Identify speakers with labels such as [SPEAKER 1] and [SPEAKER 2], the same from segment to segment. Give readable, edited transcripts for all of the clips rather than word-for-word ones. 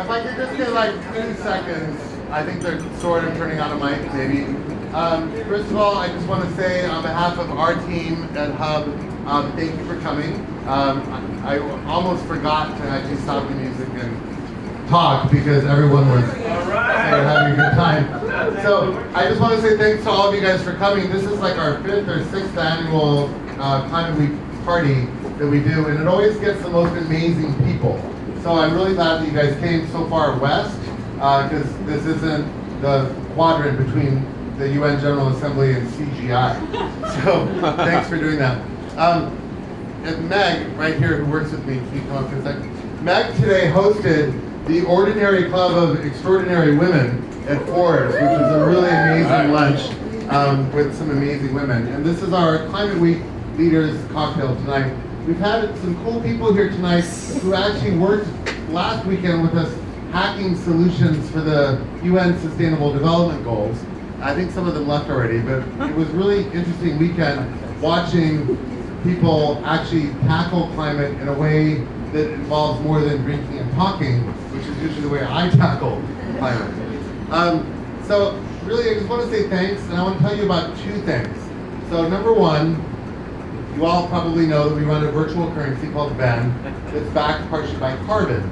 [SPEAKER 1] If I could just get like 2 seconds, I think they're sort of turning on a mic, maybe. First of all, I just want to say on behalf of our team at Hub, thank you for coming. I almost forgot to actually stop the music and talk because everyone was having a good time. So I just want to say thanks to all of you guys for coming. This is like our 5th or 6th annual Climate Week party that we do, and it always gets the most amazing people. So I'm really glad that you guys came so far west, because this isn't the quadrant between the UN General Assembly and CGI. So thanks for doing that. And Meg, right here, who works with me, can you come up for a second? Meg today hosted the Ordinary Club of Extraordinary Women at Ford's, which was a really amazing lunch with some amazing women. And this is our Climate Week Leaders Cocktail tonight. We've had some cool people here tonight who actually worked last weekend with us hacking solutions for the UN Sustainable Development Goals. I think some of them left already, but it was really interesting weekend watching people actually tackle climate in a way that involves more than drinking and talking, which is usually the way I tackle climate. So really, I just want to say thanks, and I want to tell you about 2 things. So number one, you all probably know that we run a virtual currency called Ben that's backed partially by carbon.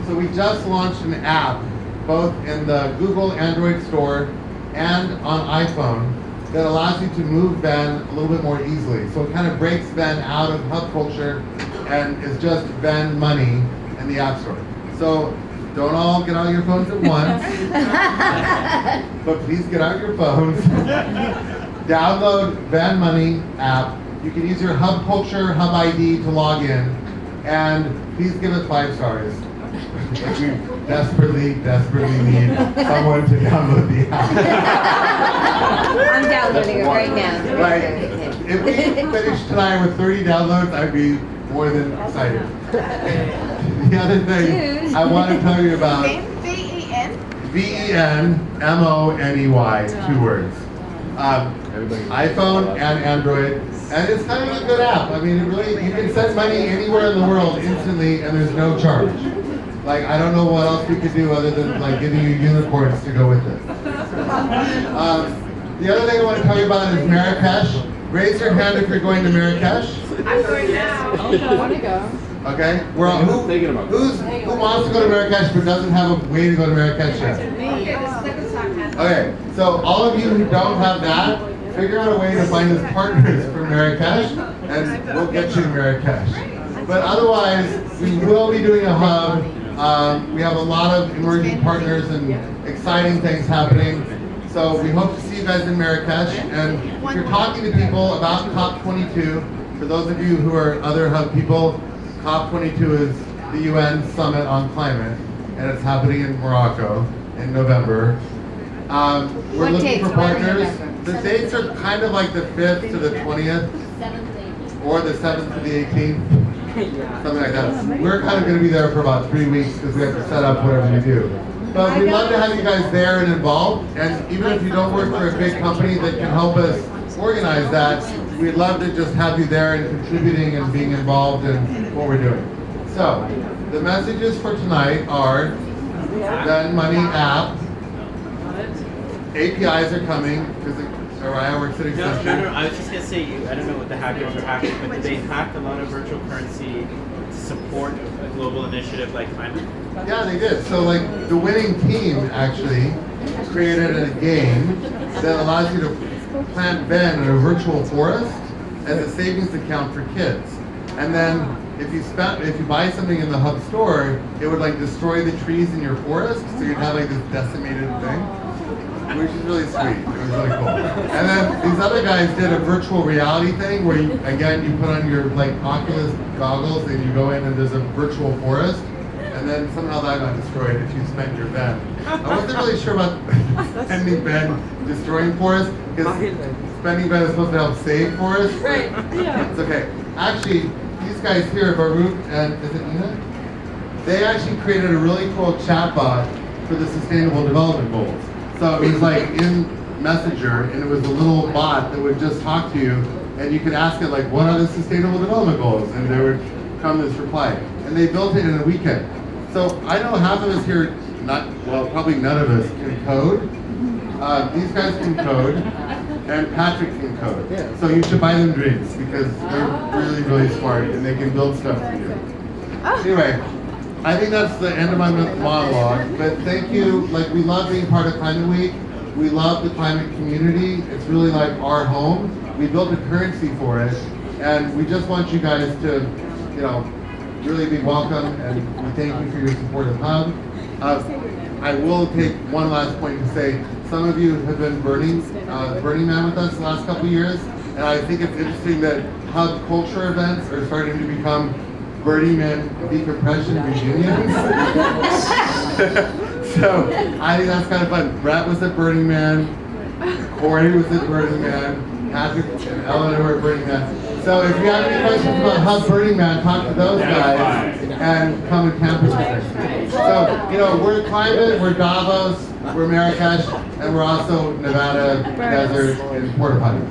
[SPEAKER 1] So we just launched an app, both in the Google Android store and on iPhone, that allows you to move Ben a little bit more easily. So it kind of breaks Ben out of hub culture and is just Ben money in the App Store. So don't all get out your phones at once, but please get out your phones. Download Ben Money app. You can use your Hub Culture Hub ID to log in, and please give us 5 stars. We desperately need someone to download the app.
[SPEAKER 2] I'm downloading it right now.
[SPEAKER 1] Right. If we finish tonight with 30 downloads, I'd be more than excited. The other thing I want to tell you about VENMONEY, 2 words. iPhone and Android, and it's kind of a good app. I mean, it really, you can send money anywhere in the world instantly, and there's no charge. Like, I don't know what else we could do other than like giving you unicorns to go with it. The other thing I want to tell you about is Marrakesh. Raise your hand if you're going to Marrakesh.
[SPEAKER 3] I'm going now.
[SPEAKER 2] I want to go.
[SPEAKER 1] Okay, who wants to go to Marrakesh but doesn't have a way to go to Marrakesh yet? Okay, so all of you who don't have that, figure out a way to find us partners for Marrakesh, and we'll get you to Marrakesh. But otherwise, we will be doing a hub. We have a lot of emerging partners and exciting things happening. So we hope to see you guys in Marrakesh. And if you're talking to people about COP22, for those of you who are other hub people, COP22 is the UN Summit on Climate, and it's happening in Morocco in November. We're looking for partners. The dates are kind of like the 5th to the 20th, or the 7th to the 18th, something like that. We're kind of going to be there for about 3 weeks because we have to set up whatever we do. But we'd love to have you guys there and involved, and even if you don't work for a big company that can help us organize that, we'd love to just have you there and contributing and being involved in what we're doing. So, the messages for tonight are Ben Money app. APIs are coming because Araya works at Extension.
[SPEAKER 4] No, I was just going to say, I don't know what the hackers are hacking, but they hacked a lot of virtual currency to support a global initiative like climate.
[SPEAKER 1] Yeah, they did. So like the winning team actually created a game that allows you to plant Ben in a virtual forest as a savings account for kids. And then if you buy something in the hub store, it would like destroy the trees in your forest, so you'd have like this decimated thing, which is really sweet. It was really cool. And then these other guys did a virtual reality thing where you, again, you put on your like Oculus goggles and you go in and there's a virtual forest, and then somehow that got destroyed if you spent your Ben. I wasn't really sure about spending Ben destroying forests, because spending Ben is supposed to help save forests.
[SPEAKER 3] Right, yeah.
[SPEAKER 1] It's okay. Actually, these guys here, Baruch and is it Nina? They actually created a really cool chatbot for the Sustainable Development Goals. So it was like in Messenger, and it was a little bot that would just talk to you, and you could ask it like, what are the Sustainable Development Goals? And there would come this reply. And they built it in a weekend. So I know half of us here, probably none of us can code. These guys can code, and Patrick can code. So you should buy them drinks because they're really, really smart and they can build stuff for you. Anyway, I think that's the end of my monologue, but thank you. Like, we love being part of Climate Week. We love the climate community. It's really like our home. We built a currency for it, and we just want you guys to, really be welcome, and we thank you for your support of Hub. I will take one last point to say, some of you have been Burning Man with us the last couple of years, and I think it's interesting that Hub culture events are starting to become Burning Man decompression reunions. So I think that's kind of fun. Brett was at Burning Man, Corey was at Burning Man, Patrick and Eleanor were at Burning Man. So if you have any questions about Hub Burning Man, talk to those guys and come and camp with us. So, we're Climate, we're Davos, we're Marrakesh, and we're also Nevada Desert and Porta Potty.